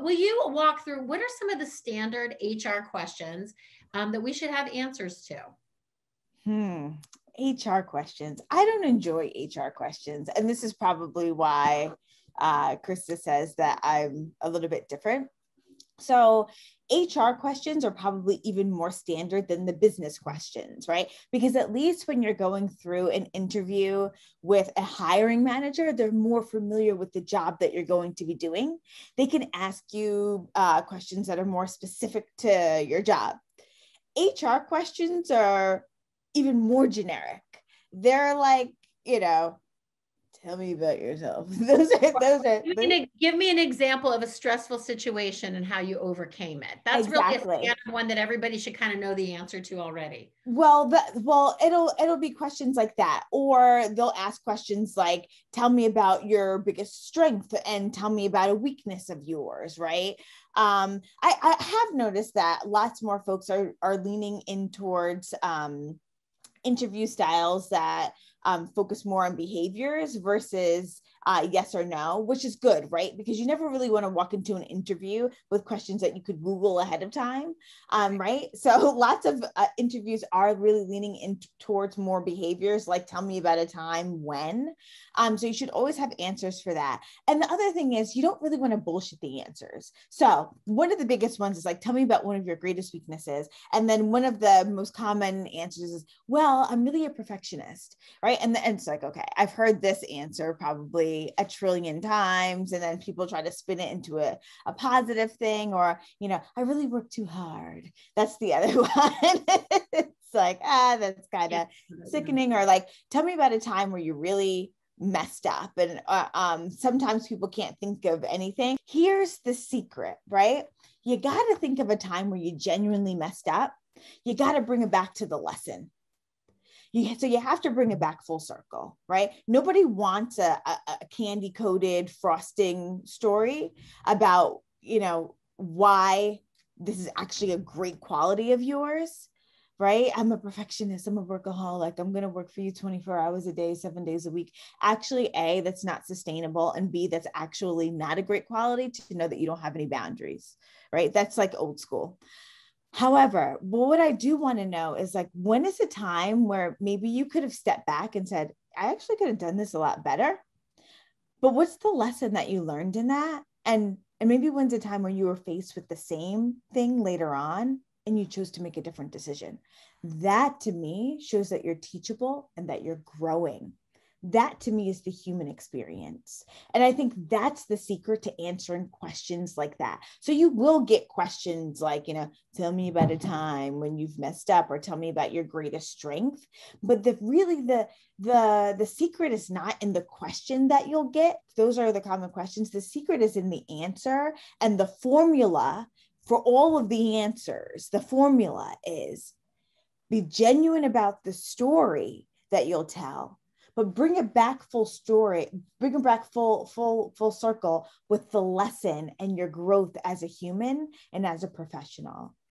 will you walk through what are some of the standard HR questions that we should have answers to? HR questions. I don't enjoy HR questions. And this is probably why Krista says that I'm a little bit different. So HR questions are probably even more standard than the business questions, right? Because at least when you're going through an interview with a hiring manager, they're more familiar with the job that you're going to be doing. They can ask you questions that are more specific to your job. HR questions are even more generic. They're like, tell me about yourself. Give me an example of a stressful situation and how you overcame it. That's exactly. Really a standard one that everybody should kind of know the answer to already. Well, it'll be questions like that, or they'll ask questions like, tell me about your biggest strength and tell me about a weakness of yours, right? I have noticed that lots more folks are leaning in towards interview styles that focus more on behaviors versus yes or no, which is good, right? Because you never really want to walk into an interview with questions that you could Google ahead of time, right? So lots of interviews are really leaning in towards more behaviors, like tell me about a time when. So you should always have answers for that. And the other thing is you don't really want to bullshit the answers. So one of the biggest ones is like, tell me about one of your greatest weaknesses. And then one of the most common answers is, well, I'm really a perfectionist, right? And it's like, okay, I've heard this answer probably a trillion times. And then people try to spin it into a positive thing, or, I really work too hard. That's the other one. It's like, that's kind of sickening. Or like, tell me about a time where you really messed up. And sometimes people can't think of anything. Here's the secret, right? You got to think of a time where you genuinely messed up. You got to bring it back to the lesson. So you have to bring it back full circle, right? Nobody wants a candy coated frosting story about, why this is actually a great quality of yours, right? I'm a perfectionist. I'm a workaholic. I'm going to work for you 24 hours a day, 7 days a week. Actually, A, that's not sustainable. And B, that's actually not a great quality to know that you don't have any boundaries, right? That's like old school. However, what I do want to know is like, when is a time where maybe you could have stepped back and said, I actually could have done this a lot better, but what's the lesson that you learned in that? And maybe when's a time where you were faced with the same thing later on and you chose to make a different decision? That to me shows that you're teachable and that you're growing. That to me is the human experience. And I think that's the secret to answering questions like that. So you will get questions like, tell me about a time when you've messed up, or tell me about your greatest strength. But the secret is not in the question that you'll get. Those are the common questions. The secret is in the answer, and the formula for all of the answers. The formula is be genuine about the story that you'll tell, but bring it back full circle with the lesson and your growth as a human and as a professional.